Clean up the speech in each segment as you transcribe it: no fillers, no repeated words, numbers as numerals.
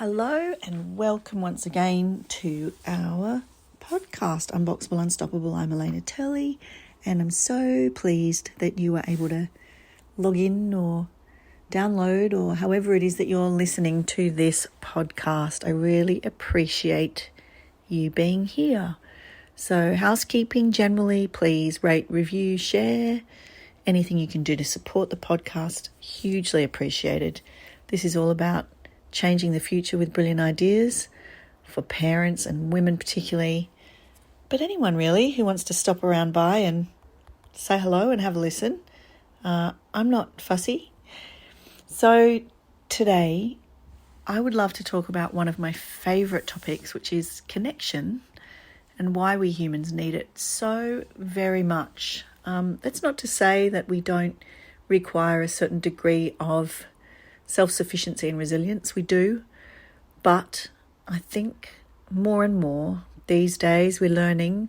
Hello and welcome once again to our podcast, Unboxable Unstoppable. I'm Elena Telly, and I'm so pleased that you were able to log in or download or however it is that you're listening to this podcast. I really appreciate you being here. So housekeeping generally, please rate, review, share. Anything you can do to support the podcast, hugely appreciated. This is all about changing the future with brilliant ideas for parents and women particularly, but anyone really who wants to stop around by and say hello and have a listen. I'm not fussy. So today I would love to talk about one of my favourite topics, which is connection and why we humans need it so very much. That's not to say that we don't require a certain degree of self-sufficiency and resilience. We do, but I think more and more these days we're learning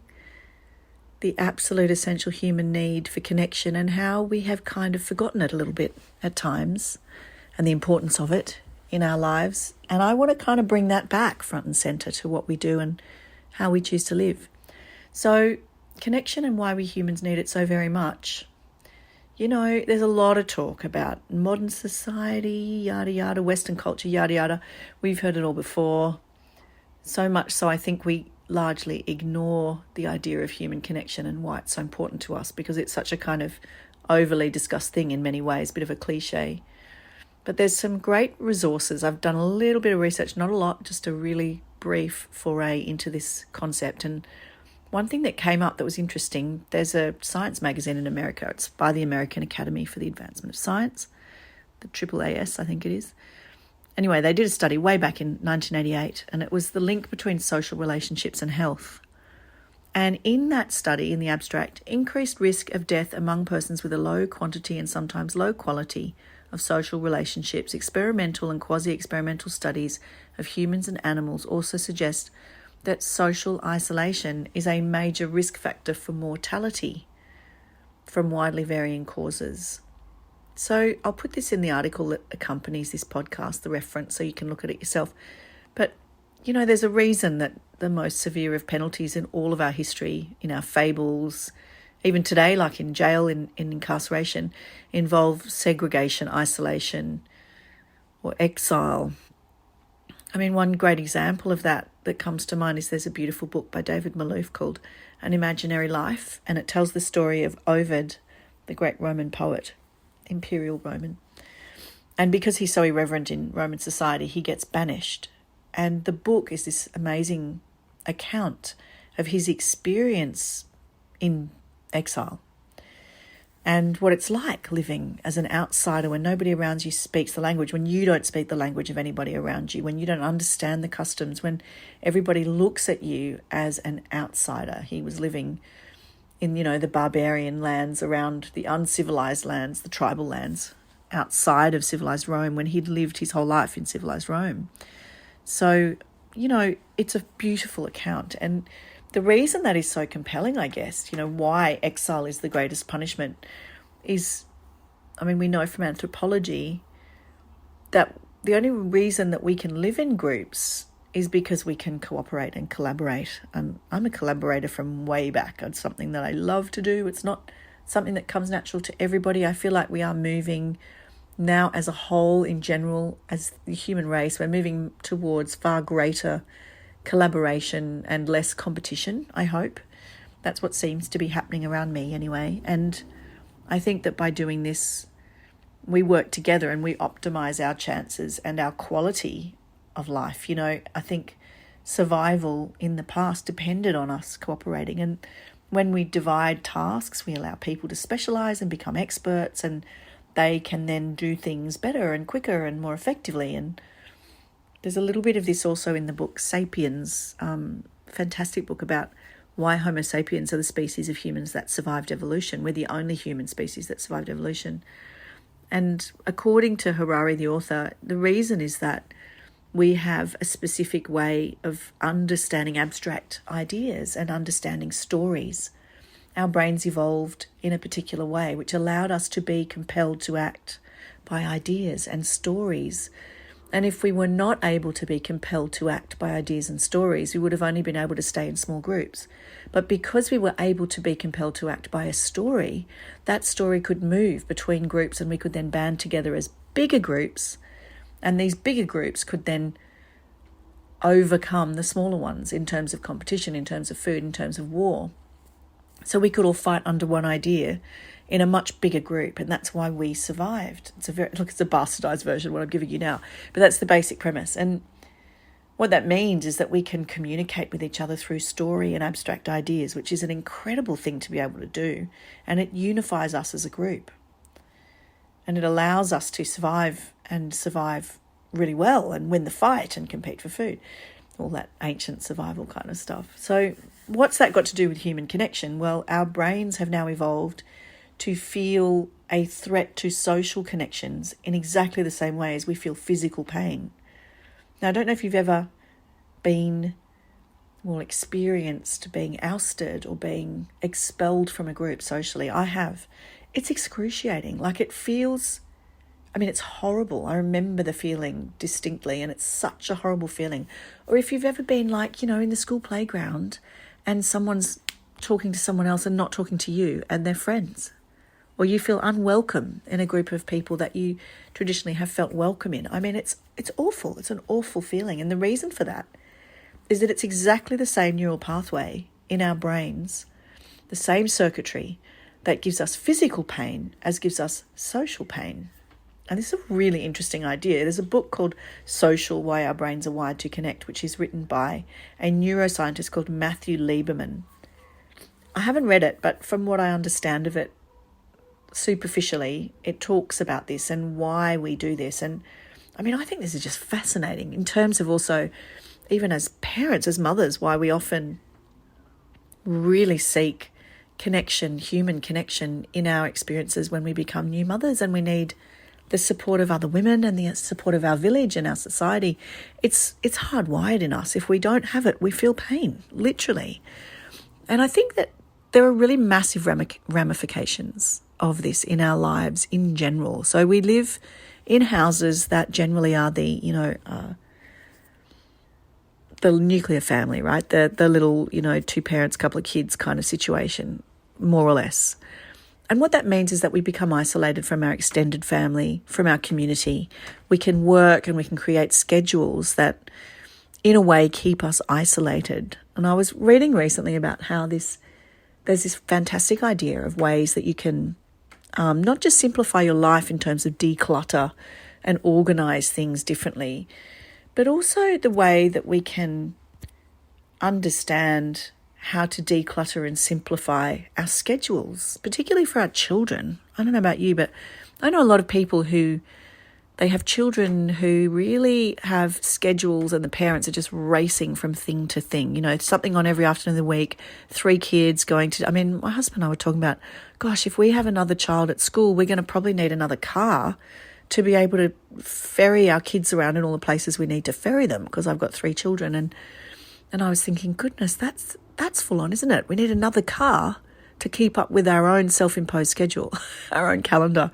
the absolute essential human need for connection and how we have kind of forgotten it a little bit at times and the importance of it in our lives. And I want to kind of bring that back front and centre to what we do and how we choose to live. So connection and why we humans need it so very much. You know, there's a lot of talk about modern society, yada, yada, Western culture, yada, yada. We've heard it all before. So much so I think we largely ignore the idea of human connection and why it's so important to us, because it's such a kind of overly discussed thing in many ways, a bit of a cliche. But there's some great resources. I've done a little bit of research, not a lot, just a really brief foray into this concept. And one thing that came up that was interesting, there's a science magazine in America. It's by the American Academy for the Advancement of Science, the AAAS, I think it is. Anyway, they did a study way back in 1988, and it was the link between social relationships and health. And in that study, in the abstract, increased risk of death among persons with a low quantity and sometimes low quality of social relationships. Experimental and quasi-experimental studies of humans and animals also suggest that social isolation is a major risk factor for mortality from widely varying causes. So I'll put this in the article that accompanies this podcast, the reference, so you can look at it yourself. But, you know, there's a reason that the most severe of penalties in all of our history, in our fables, even today, like in jail, in incarceration, involve segregation, isolation, or exile. I mean, one great example of that comes to mind is there's a beautiful book by David Malouf called An Imaginary Life, and it tells the story of Ovid, the great Roman poet, Imperial Roman. And because he's so irreverent in Roman society, he gets banished. And the book is this amazing account of his experience in exile and what it's like living as an outsider when nobody around you speaks the language, when you don't speak the language of anybody around you, when you don't understand the customs, when everybody looks at you as an outsider. He was living in, you know, the barbarian lands around the uncivilized lands, the tribal lands outside of civilized Rome, when he'd lived his whole life in civilized Rome. So, you know, it's a beautiful account. And the reason that is so compelling, I guess, you know, why exile is the greatest punishment is, I mean, we know from anthropology that the only reason that we can live in groups is because we can cooperate and collaborate. I'm a collaborator from way back. It's something that I love to do. It's not something that comes natural to everybody. I feel like we are moving now as a whole, in general, as the human race, we're moving towards far greater collaboration and less competition, I hope. That's what seems to be happening around me anyway. And I think that by doing this, we work together and we optimize our chances and our quality of life. You know, I think survival in the past depended on us cooperating. And when we divide tasks, we allow people to specialize and become experts, and they can then do things better and quicker and more effectively. And there's a little bit of this also in the book Sapiens, fantastic book about why Homo sapiens are the species of humans that survived evolution. We're the only human species that survived evolution. And according to Harari, the author, the reason is that we have a specific way of understanding abstract ideas and understanding stories. Our brains evolved in a particular way, which allowed us to be compelled to act by ideas and stories. And if we were not able to be compelled to act by ideas and stories, we would have only been able to stay in small groups. But because we were able to be compelled to act by a story, that story could move between groups, and we could then band together as bigger groups, and these bigger groups could then overcome the smaller ones in terms of competition, in terms of food, in terms of war. So we could all fight under one idea in a much bigger group, and that's why we survived. It's a bastardized version of what I'm giving you now, but that's the basic premise. And what that means is that we can communicate with each other through story and abstract ideas, which is an incredible thing to be able to do, and it unifies us as a group. And it allows us to survive really well and win the fight and compete for food. All that ancient survival kind of stuff. So what's that got to do with human connection? Well, our brains have now evolved to feel a threat to social connections in exactly the same way as we feel physical pain. Now, I don't know if you've ever experienced being ousted or being expelled from a group socially. I have. It's excruciating. It's horrible. I remember the feeling distinctly, and it's such a horrible feeling. Or if you've ever been in the school playground and someone's talking to someone else and not talking to you and they're friends, or you feel unwelcome in a group of people that you traditionally have felt welcome in. It's awful. It's an awful feeling. And the reason for that is that it's exactly the same neural pathway in our brains, the same circuitry that gives us physical pain as gives us social pain. And this is a really interesting idea. There's a book called Social: Why Our Brains Are Wired to Connect, which is written by a neuroscientist called Matthew Lieberman. I haven't read it, but from what I understand of it, superficially, it talks about this and why we do this. And I think this is just fascinating in terms of also, even as parents, as mothers, why we often really seek connection, human connection in our experiences when we become new mothers, and we need the support of other women and the support of our village and our society. It's hardwired in us. If we don't have it, we feel pain, literally. And I think that there are really massive ramifications of this in our lives in general. So we live in houses that generally are the nuclear family, right? The little, 2 parents, couple of kids kind of situation, more or less. And what that means is that we become isolated from our extended family, from our community. We can work and we can create schedules that, in a way, keep us isolated. And I was reading recently about how there's this fantastic idea of ways that you can not just simplify your life in terms of declutter and organise things differently, but also the way that we can understand how to declutter and simplify our schedules, particularly for our children. I don't know about you, but I know a lot of people who they have children who really have schedules and the parents are just racing from thing to thing. Something on every afternoon of the week, 3 kids going to... my husband and I were talking about, gosh, if we have another child at school, we're going to probably need another car to be able to ferry our kids around in all the places we need to ferry them, because I've got 3 children. And I was thinking, goodness, that's full on, isn't it? We need another car to keep up with our own self-imposed schedule, our own calendar,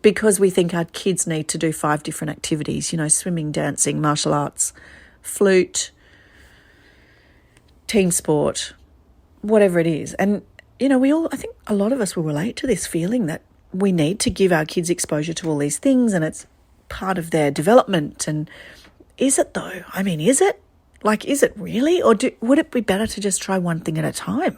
because we think our kids need to do 5 different activities, swimming, dancing, martial arts, flute, team sport, whatever it is. And, I think a lot of us will relate to this feeling that we need to give our kids exposure to all these things, and it's part of their development. And is it though? Is it? Is it really? Or would it be better to just try one thing at a time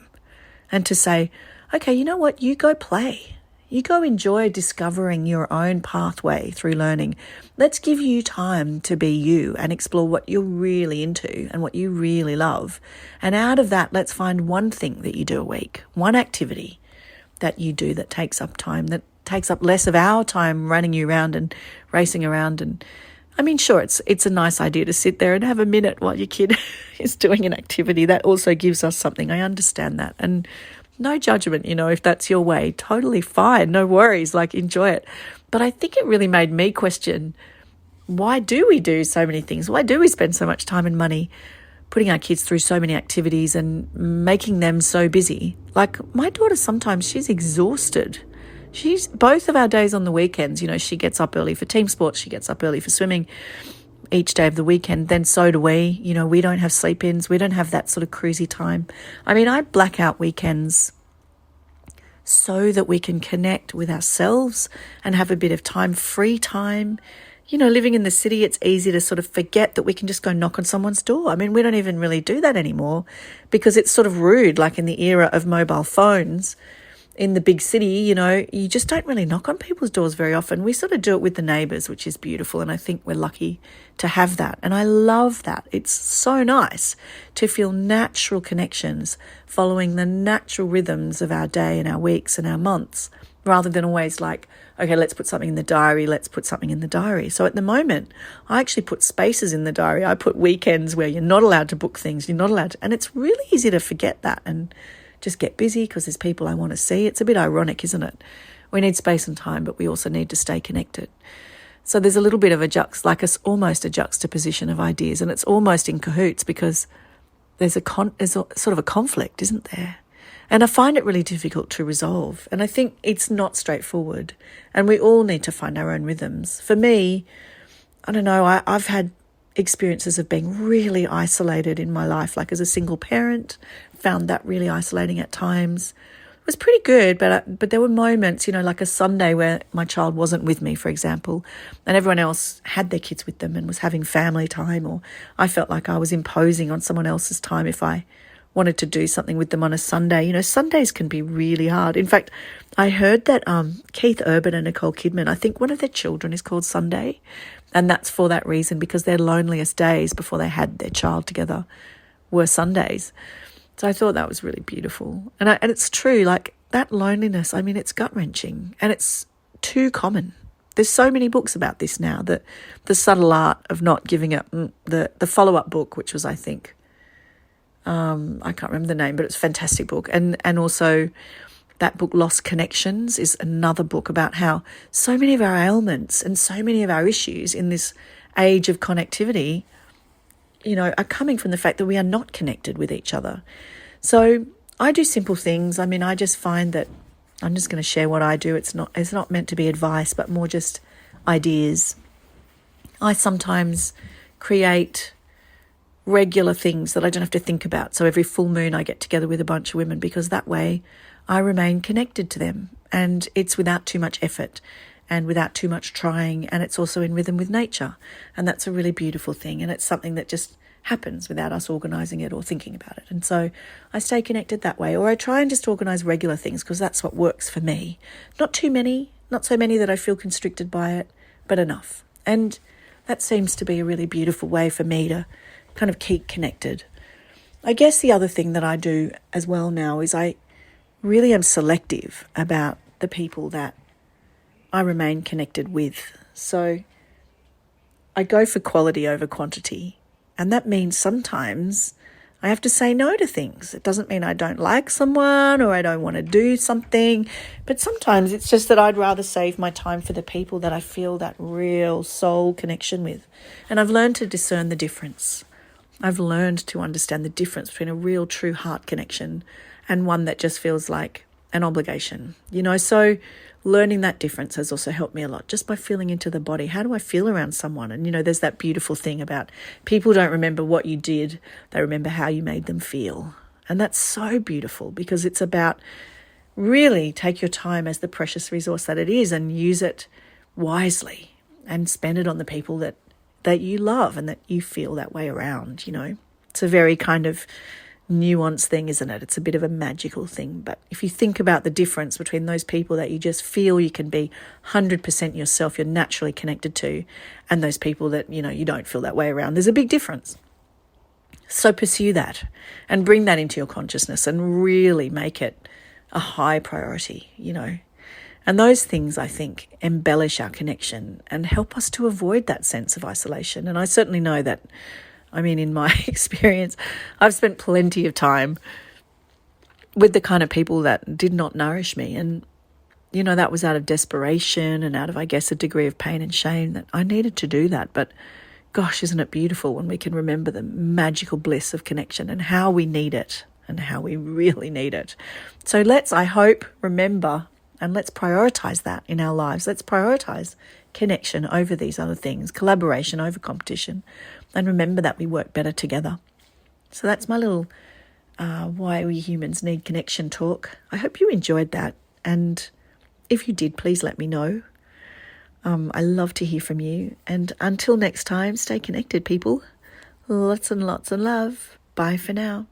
and to say, okay, you know what? You go play. You go enjoy discovering your own pathway through learning. Let's give you time to be you and explore what you're really into and what you really love. And out of that, let's find one thing that you do a week, one activity that you do that takes up time, that takes up less of our time running you around and racing around. And sure, it's a nice idea to sit there and have a minute while your kid is doing an activity. That also gives us something. I understand that. And no judgment, if that's your way, totally fine, no worries, enjoy it. But I think it really made me question, why do we do so many things? Why do we spend so much time and money putting our kids through so many activities and making them so busy? My daughter, sometimes she's exhausted. Both of our days on the weekends, she gets up early for team sports, she gets up early for swimming. each day of the weekend, then so do we. You know, we don't have sleep-ins. We don't have that sort of cruisy time. I mean, I black out weekends so that we can connect with ourselves and have a bit of time, free time. You know, living in the city, it's easy to sort of forget that we can just go knock on someone's door. I mean, we don't even really do that anymore because it's sort of rude, like in the era of mobile phones. In the big city, you know, you just don't really knock on people's doors very often. We sort of do it with the neighbours, which is beautiful, and I think we're lucky to have that. And I love that. It's so nice to feel natural connections following the natural rhythms of our day and our weeks and our months, rather than always like, okay, let's put something in the diary, let's put something in the diary. So at the moment, I actually put spaces in the diary. I put weekends where you're not allowed to book things, you're not allowed to, and it's really easy to forget that and just get busy because there's people I want to see. It's a bit ironic, isn't it? We need space and time, but we also need to stay connected. So there's a little bit of almost a juxtaposition of ideas, and it's almost in cahoots because there's sort of a conflict, isn't there? And I find it really difficult to resolve. And I think it's not straightforward. And we all need to find our own rhythms. For me, I don't know, I've had experiences of being really isolated in my life, like as a single parent, found that really isolating at times. It was pretty good, but there were moments, you know, like a Sunday where my child wasn't with me, for example, and everyone else had their kids with them and was having family time, or I felt like I was imposing on someone else's time if I wanted to do something with them on a Sunday. You know, Sundays can be really hard. In fact, I heard that Keith Urban and Nicole Kidman, I think one of their children is called Sunday, and that's for that reason, because their loneliest days before they had their child together were Sundays. So I thought that was really beautiful. And it's true, like that loneliness, I mean, it's gut-wrenching and it's too common. There's so many books about this now, that the subtle art of not giving up, the follow-up book, which was, I think, I can't remember the name, but it's a fantastic book. And also that book, Lost Connections, is another book about how so many of our ailments and so many of our issues in this age of connectivity, you know, are coming from the fact that we are not connected with each other. So I do simple things. I mean, I just find that I'm just going to share what I do. It's not meant to be advice, but more just ideas. I sometimes create regular things that I don't have to think about. So every full moon I get together with a bunch of women, because that way I remain connected to them, and it's without too much effort and without too much trying, and it's also in rhythm with nature, and that's a really beautiful thing, and it's something that just happens without us organising it or thinking about it. And so I stay connected that way, or I try and just organise regular things because that's what works for me. Not too many, not so many that I feel constricted by it, but enough. And that seems to be a really beautiful way for me to kind of keep connected. I guess the other thing that I do as well now is I really am selective about the people that I remain connected with. So I go for quality over quantity. And that means sometimes I have to say no to things. It doesn't mean I don't like someone or I don't want to do something, but sometimes it's just that I'd rather save my time for the people that I feel that real soul connection with. And I've learned to discern the difference. I've learned to understand the difference between a real true heart connection and one that just feels like an obligation, you know. So learning that difference has also helped me a lot, just by feeling into the body. How do I feel around someone? And, you know, there's that beautiful thing about people don't remember what you did, they remember how you made them feel. And that's so beautiful, because it's about really take your time as the precious resource that it is and use it wisely and spend it on the people that you love and that you feel that way around, you know. It's a very kind of nuanced thing, isn't it? It's a bit of a magical thing. But if you think about the difference between those people that you just feel you can be 100% yourself, you're naturally connected to, and those people that, you know, you don't feel that way around, there's a big difference. So pursue that and bring that into your consciousness and really make it a high priority, you know. And those things, I think, embellish our connection and help us to avoid that sense of isolation. And I certainly know that, I mean, in my experience, I've spent plenty of time with the kind of people that did not nourish me. And, you know, that was out of desperation and out of, I guess, a degree of pain and shame that I needed to do that. But gosh, isn't it beautiful when we can remember the magical bliss of connection and how we need it and how we really need it. So let's, I hope, remember And let's prioritize that in our lives. Let's prioritize connection over these other things, collaboration over competition, and remember that we work better together. So that's my little why we humans need connection talk. I hope you enjoyed that. And if you did, please let me know. I love to hear from you. And until next time, stay connected, people. Lots and lots of love. Bye for now.